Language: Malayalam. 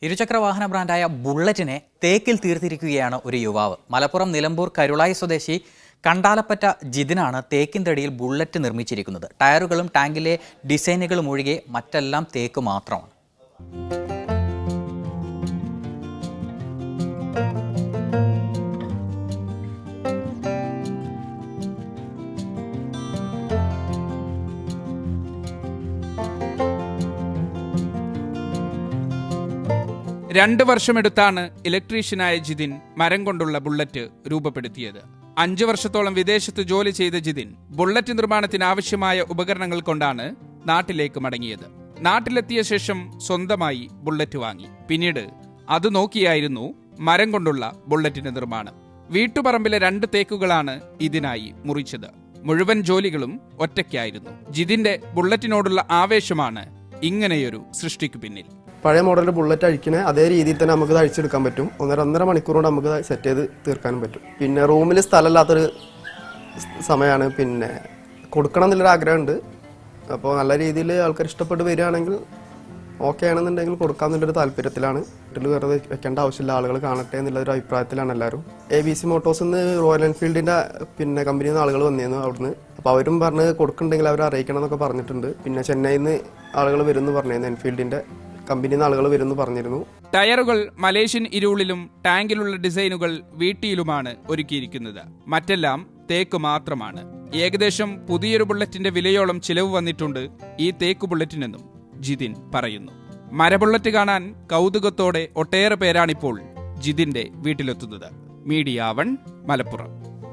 ഇരുചക്ര വാഹന ബ്രാൻഡായ ബുള്ളറ്റിനെ തേക്കിൽ തീർത്തിരിക്കുകയാണ് ഒരു യുവാവ്. മലപ്പുറം നിലമ്പൂർ കരുളായി സ്വദേശി കണ്ടാലപ്പറ്റ ജിതിനാണ് തേക്കിൻ തടിയിൽ ബുള്ളറ്റ് നിർമ്മിച്ചിരിക്കുന്നത്. ടയറുകളും ടാങ്കിലെ ഡിസൈനുകളും ഒഴികെ മറ്റെല്ലാം തേക്ക് മാത്രമാണ്. രണ്ട് വർഷമെടുത്താണ് ഇലക്ട്രീഷ്യനായ ജിതിൻ മരം കൊണ്ടുള്ള ബുള്ളറ്റ് രൂപപ്പെടുത്തിയത്. 5 വർഷത്തോളം വിദേശത്ത് ജോലി ചെയ്ത ജിതിൻ ബുള്ളറ്റ് നിർമ്മാണത്തിന് ആവശ്യമായ ഉപകരണങ്ങൾ കൊണ്ടാണ് നാട്ടിലേക്ക് മടങ്ങിയത്. നാട്ടിലെത്തിയ ശേഷം സ്വന്തമായി ബുള്ളറ്റ് വാങ്ങി. പിന്നീട് അത് നോക്കിയായിരുന്നു മരം കൊണ്ടുള്ള ബുള്ളറ്റിന്റെ നിർമ്മാണം. വീട്ടുപറമ്പിലെ 2 തേക്കുകളാണ് ഇതിനായി മുറിച്ചത്. മുഴുവൻ ജോലികളും ഒറ്റയ്ക്കായിരുന്നു. ജിതിന്റെ ബുള്ളറ്റിനോടുള്ള ആവേശമാണ് ഇങ്ങനെയൊരു സൃഷ്ടിക്ക് പിന്നിൽ. പഴയ മോഡലിൻ്റെ ബുള്ളറ്റ് അഴിക്കണേ അതേ രീതിയിൽ തന്നെ നമുക്ക് അഴിച്ചെടുക്കാൻ പറ്റും. 1.5 മണിക്കൂർ കൊണ്ട് നമുക്ക് സെറ്റ് ചെയ്ത് തീർക്കാനും പറ്റും. പിന്നെ റൂമിൽ സ്ഥലമില്ലാത്തൊരു സമയമാണ്. പിന്നെ കൊടുക്കണം എന്നുള്ളൊരു ആഗ്രഹമുണ്ട്. അപ്പോൾ നല്ല രീതിയിൽ ആൾക്കാർ ഇഷ്ടപ്പെട്ട് വരികയാണെങ്കിൽ ഓക്കെ ആണെന്നുണ്ടെങ്കിൽ കൊടുക്കാമെന്നുള്ളൊരു താല്പര്യത്തിലാണ്. വീട്ടിൽ വെറുതെ വെക്കേണ്ട ആവശ്യമില്ല, ആളുകൾ കാണട്ടെ എന്നുള്ളൊരു അഭിപ്രായത്തിലാണ് എല്ലാവരും. ABC മോട്ടോഴ്സിൽ നിന്ന് റോയൽ എൻഫീൽഡിൻ്റെ കമ്പനിയിൽ നിന്ന് ആളുകൾ വന്നിരുന്നു അവിടുന്ന്. അപ്പോൾ അവരും പറഞ്ഞ് കൊടുക്കുന്നുണ്ടെങ്കിൽ അവർ അറിയിക്കണം എന്നൊക്കെ പറഞ്ഞിട്ടുണ്ട്. പിന്നെ ചെന്നൈയിൽ നിന്ന് ആളുകൾ വരുമെന്ന് പറഞ്ഞിരുന്നു, എൻഫീൽഡിൻ്റെ കമ്പനിയിൽ നിന്ന് ആളുകൾ വരുമെന്ന് പറഞ്ഞിരുന്നു. ടയറുകൾ മലേഷ്യൻ ഇരുളിലും ടാങ്കിലുള്ള ഡിസൈനുകൾ വീട്ടിയിലുമാണ് ഒരുക്കിയിരിക്കുന്നത്. മറ്റെല്ലാം തേക്ക് മാത്രമാണ്. ഏകദേശം പുതിയൊരു ബുള്ളറ്റിന്റെ വിലയോളം ചിലവ് വന്നിട്ടുണ്ട് ഈ തേക്ക് ബുള്ളറ്റിനെന്നും ജിതിൻ പറയുന്നു. മരബുള്ളറ്റ് കാണാൻ കൗതുകത്തോടെ ഒട്ടേറെ പേരാണിപ്പോൾ ജിതിന്റെ വീട്ടിലെത്തുന്നത്. മീഡിയ 1 മലപ്പുറം.